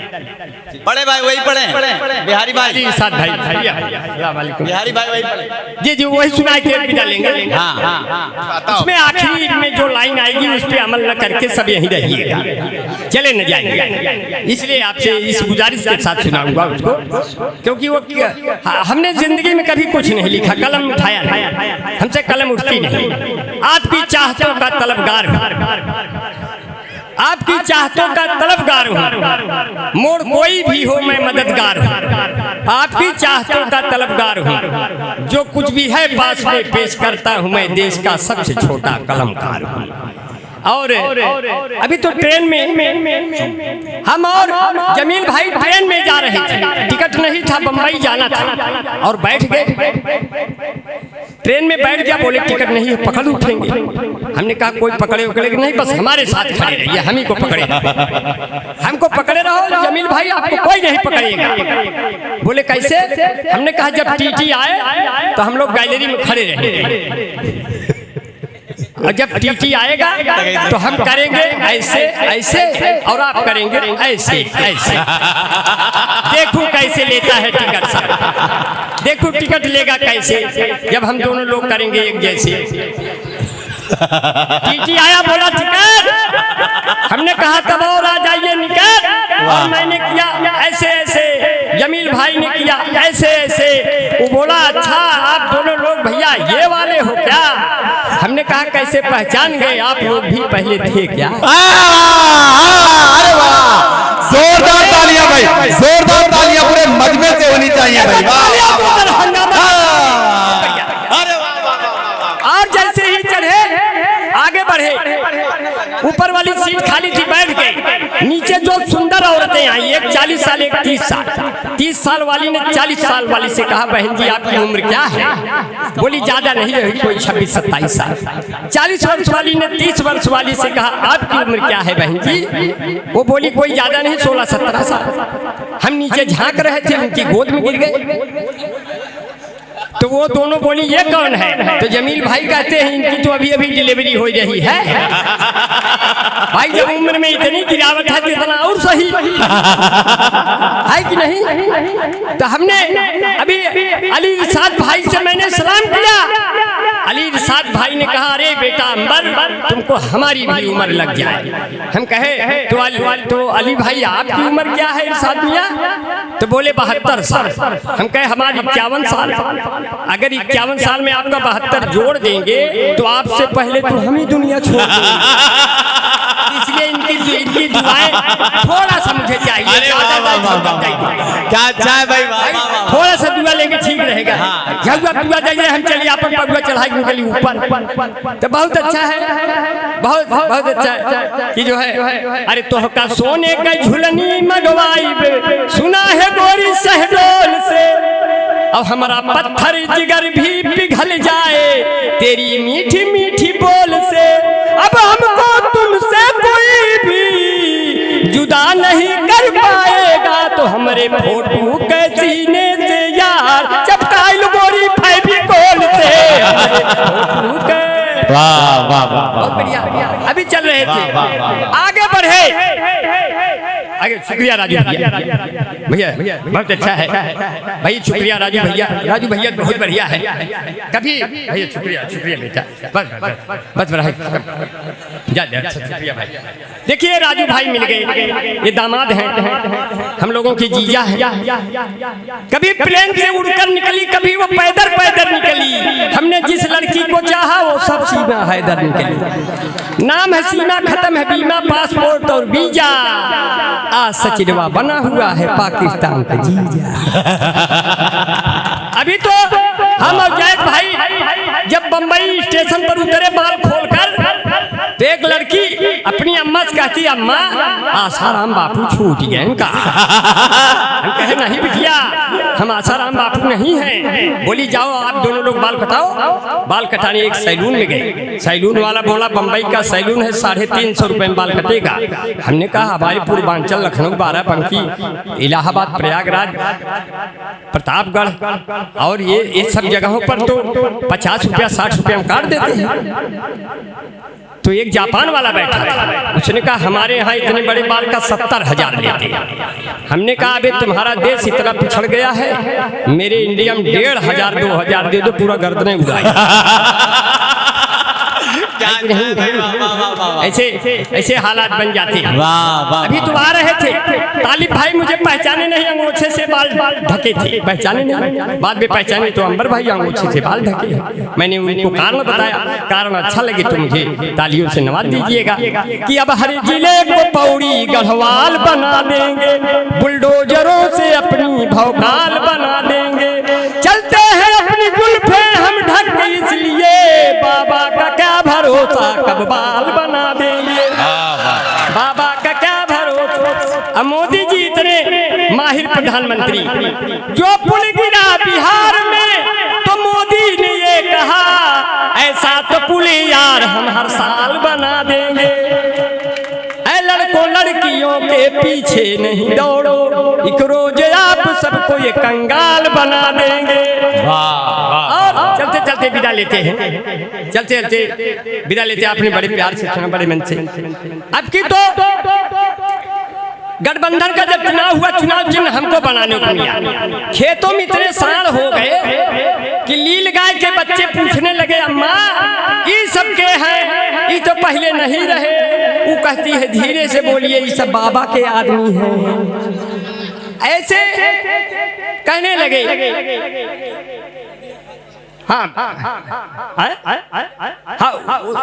बड़े भाई वही पढ़े, बिहारी भाई साथ भाई, बिहारी भाई वही पढ़े जी, वही सुना के विदा लेंगे। उसमें आखिरी में जो लाइन आएगी उस पे अमल न करके सब यहीं रहिएगा, चले न जाएंगे। इसलिए आपसे इस गुजारिश के साथ सुनाऊंगा उसको, क्योंकि वो हमने जिंदगी में कभी कुछ नहीं लिखा, कलम उठाया नहीं, हमसे कलम उठती नहीं। आपकी चाहतों का तलबगार हूँ, आपकी चाहतों का तलबगार हूँ, मोड़ कोई भी हो मैं मददगार हूँ। आपकी चाहतों का तलबगार हूँ, जो कुछ भी है पास में पेश करता हूँ मैं, देश का सबसे छोटा कलमकार हूँ। और अभी तो ट्रेन में हम और जमील भाई ट्रेन में जा रहे थे, टिकट नहीं था, बम्बई जाना था, और बैठ गए ट्रेन में, बैठ गया, बोले टिकट नहीं है, पकड़ उठेंगे। हमने कहा कोई पकड़े नहीं, बस हमारे साथ खड़े रहिए, हम ही को पकड़े, हमको पकड़े रहो जमील भाई, आपको कोई नहीं पकड़ेगा। बोले कैसे? हमने कहा जब टीटी आए तो हम लोग गैलरी में खड़े रहेंगे, और जब टीटी आएगा तो हम करेंगे ऐसे ऐसे और आप करेंगे ऐसे ऐसे। देखो कैसे लेता है टिकट सब, देखो टिकट लेगा कैसे जब हम दोनों लोग करेंगे एक जैसे। टीटी आया, बोला टिकट, हमने कहा तब और आ जाइए निकट, और मैंने किया ऐसे ऐसे, जमील भाई ने किया ऐसे ऐसे। वो बोला अच्छा आप दोनों लोग भैया ये वाले हो क्या? हमने कहा कैसे पहचान गए, आप लोग भी पहले थे क्या? अरे वाह, जोरदार तालियां भाई, जोरदार तालियां पूरे मजमे से होनी चाहिए भाई। और जैसे ही चढ़े आगे बढ़े, ऊपर वाली सीट खाली थी, बैठ गए। नीचे जो सुंदर औरतें आई, एक 40 साल एक 30 साल, 30 साल वाली ने 40 साल वाली से कहा बहन जी आपकी उम्र क्या है? बोली ज्यादा नहीं रही, कोई 26-27 साल। 40 वर्ष वाली ने 30 वर्ष वाली से कहा आपकी उम्र क्या है बहन जी? वो बोली कोई ज्यादा नहीं, 16-17 साल। हम नीचे झांक रहे थे, उनकी गोद में गिर गए। तो वो दोनों बोली ये कौन है? तो जमील भाई कहते हैं इनकी तो अभी अभी डिलीवरी हो रही है। भाई जब उम्र में इतनी गिरावट है तो इतना और सही है कि नहीं? तो हमने अभी अली इरशाद भाई से मैंने सलाम किया, अली इरशाद भाई ने कहा, अरे बेटा अंबर, तुमको हमारी भी उम्र लग जाए। हम कहे तो अली भाई आपकी उम्र क्या है इरशाद मियां? तो बोले 72 साल। हम कहे हमारी 51 साल। अगर 51 साल में आपका 72 जोड़ देंगे तो आपसे पहले तो हम ही दुनिया छोड़ देंगे। इसलिए इनकी दुआएं थोड़ा सा मुझे चाहिए। क्या अच्छा है भाई, थोड़ा सा दुआ लेंगे ठीक रहेगा। दुआ दीजिए, हम चलिए अपन पगुआ चढ़ाई निकली ऊपर। तो बहुत अच्छा है, बहुत बहुत अच्छा है कि जो है, अरे तोहका सोने का झुलनी मंगवाई सुना है गोरी शहडोल से, अब हमारा पत्थर जिगर भी पिघल जाए तेरी मीठी मीठी बोल से। अब हमको तुमसे कोई भी जुदा नहीं कर पाएगा, तो हमारे फोटो के सीने से यार चपकाइल गोरी फेविकोल से। वाह वाह वाह, बहुत बढ़िया। अभी चल रहे थे, आगे बढ़े, आगे। शुक्रिया राजू भैया, बहुत अच्छा है भाई, शुक्रिया राजू भैया बहुत बढ़िया है। कभी भैया शुक्रिया बेटा, बस शुक्रिया भाई। देखिए राजू भाई मिल गए, ये दामाद हैं, हम लोगों की जीजा है। कभी प्लेन से उड़कर निकली, कभी वो पैदल निकली। हमने जिस लड़की को चाहा वो सब सीमा हैदर निकली। नाम है सीमा, खत्म है बीमा, पासपोर्ट और वीजा, आज सचिनवा बना हुआ है पाकिस्तान का जीजा। अभी तो हम और जैद भाई जब बंबई स्टेशन पर उतरे बाल खोलकर, तो एक लड़की अपनी अम्मा से कहती, अम्मा आसाराम बापू छूट गए इनका। हम कहे नहीं बिटिया, हम आसाराम बापू नहीं हैं। बोली जाओ आप दोनों लोग बाल कटाओ। बाल कटाने एक सैलून में गए। सैलून वाला बोला बंबई का सैलून है, 350 रुपए में बाल कटेगा। हमने कहा हमारे पूर्वांचल लखनऊ, बाराबंकी, इलाहाबाद, प्रयागराज, प्रतापगढ़ और ये सब जगहों पर तो 50 रुपया 60 रुपया हम काट देते हैं। तो एक जापान वाला बैठा था, उसने कहा हमारे यहाँ इतने बड़े बाल का 70,000 लेते हैं। हमने कहा अबे तुम्हारा देश इतना पिछड़ गया है, मेरे इंडिया में 1,500 2,000 दे दो, पूरा गर्दनें उड़ाई। ऐसे हालात बन जाते हैं। अभी तो आ रहे थे, तालिब भाई मुझे पहचाने नहीं, अंगूठे से बाल ढके थे, पहचाने नहीं। बाद में पहचाने तो अंबर भाई अंगूठे से बाल ढके। मैंने उनको कारण बताया, कारण अच्छा लगे तो मुझे तालियों से नवाज दीजिएगा कि अब हर जिले को पौड़ी गढ़वाल बना देंगे, बुलडोजरों से अपनी भौकाल बना देंगे। चलते हैं अपनी जुल्फे हम ढक, इसलिए बाबा का क्या भरोसा कब बाल बना देंगे। बाबा का क्या भरोसा। अब मोदी जी इतने माहिर प्रधानमंत्री, जो पुल गिरा बिहार में तो मोदी ने ये कहा ऐसा तो पुल यार हम हर साल बना देंगे। ऐ लड़कों लड़कियों के पीछे नहीं दौड़ो, एक रोज आप सबको ये कंगाल बना देंगे। और चलते चलते विदा लेते हैं, चलते चलते विदा लेते। आपने बड़े प्यार से सुना, बड़े मन से। अब की तो गठबंधन का जब चुनाव हुआ, चुनाव चिन्ह हमको बनाने को मिला। खेतों में इतने साल हो गए कि लील गाय के बच्चे पूछने लगे अम्मा ये सब के हैं, ये तो पहले नहीं रहे। वो कहती है धीरे से बोलिए, ये सब बाबा के आदमी हैं। ऐसे कहने लगे। हाँ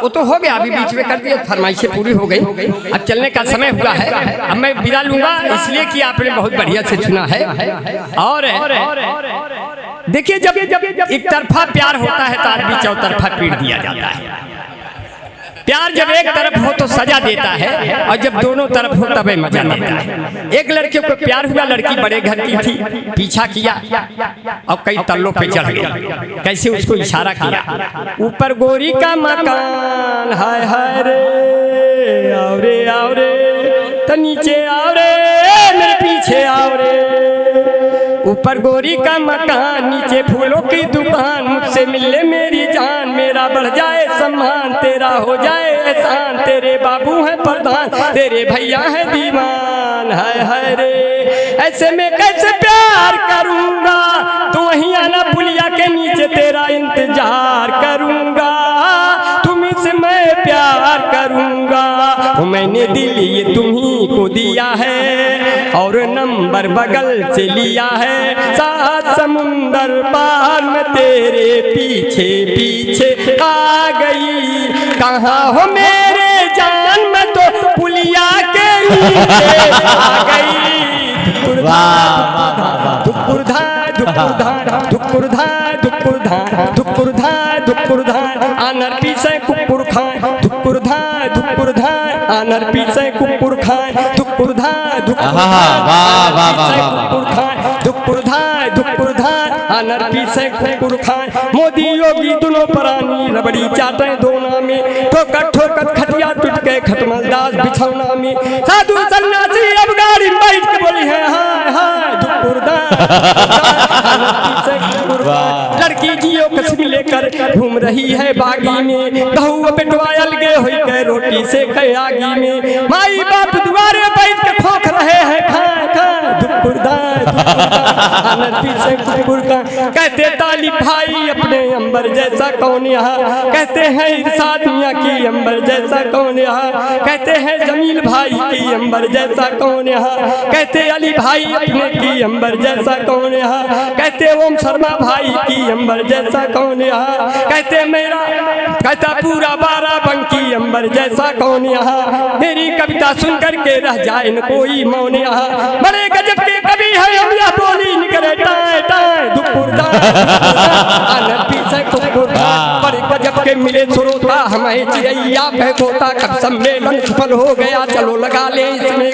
वो तो हो गया, अभी बीच में कर दिया, फरमाइशें पूरी हो गई, अब चलने का समय हुआ है। अब मैं विदा लूंगा, इसलिए कि आपने बहुत बढ़िया से सुना है। और देखिए जब एक तरफा प्यार होता है तो आदमी चौतरफा पीट दिया जाता है। प्यार जब एक तरफ हो तो सजा देता है, और जब दोनों तरफ हो तब मजा देता है। एक लड़के को प्यार हुआ, लड़की बड़े घर की थी, पीछा किया और कई तल्लों पे चढ़ गया। कैसे उसको इशारा किया, ऊपर गोरी का मकान, हाय हाय रे आओ रे तो नीचे आओ रे मेरे पीछे आओ रे। ऊपर गोरी का मकान, नीचे फूलों की दुकान, मुझसे मिलने मेरी जान, मेरा बढ़ जाए सम्मान, तेरा हो जाए एहसान। तेरे बाबू हैं प्रधान, तेरे भैया हैं दीवान, हाय हाय रे ऐसे में कैसे प्यार करूंगा, तो वहीं आना पुलिया के नीचे तेरा इंतजार करूंगा। मैंने दिल ये तुम्ही को दिया है और नंबर बगल से लिया है। 7 समुंदर पार में तेरे पीछे पीछे आ गई। कहाँ हो मेरे जान में तो पुलिया के नीचे आ गई। धुकुरधा धुकुरधा धुकुरधा धुकुरधा धुकुरधा धुकुरधा आनर पीछे कुकुर खाए। धुकुरधा धुकुरधा आनर पीछे कुकुर खाए। धुकुरधा धुकुरधा धुकुरधा धुकुरधा आनर पीछे कुकुर खाए। मोदी योगी दोनों प्राणी रबड़ी चाटे दोना में। ठोकर ठोकर खटिया टूट के खटमलदास बिछौना में। साधु सन्यासी अब गाड़ी में बैठ के बोली है हाय हाय धुकुरधा। लड़की जियो कसम लेकर घूम रही है बागी में। बहू बेटवा अलगे हुई के रोटी से के आगी में। माई बाप दुआरे बैठ के खोख रहे हैं खा खा धुकुरधा। कहते ताली भाई अपने अंबर जैसा कौन यहाँ। कहते हैं इरशाद मियां की अंबर जैसा कौन यहाँ। कहते हैं जमील भाई की अंबर जैसा कौन यहाँ। कहते अली भाई अपने की अंबर जैसा कौन यहाँ। कहते ओम शर्मा भाई की अंबर जैसा कौन यहाँ। कहते मेरा कहता पूरा बाराबंकी अंबर जैसा कौन यहाँ। मेरी कविता सुनकर के रह जाए न कोई मौन यहाँ। बड़े गजब के कवि है हम यह बोली निकले टाए टाए धुकुरधा। बड़े गजब के मिले श्रोता हमें चिड़ैया पे तोता। कब सम्मेलन सफल हो गया चलो लगा ले इसमें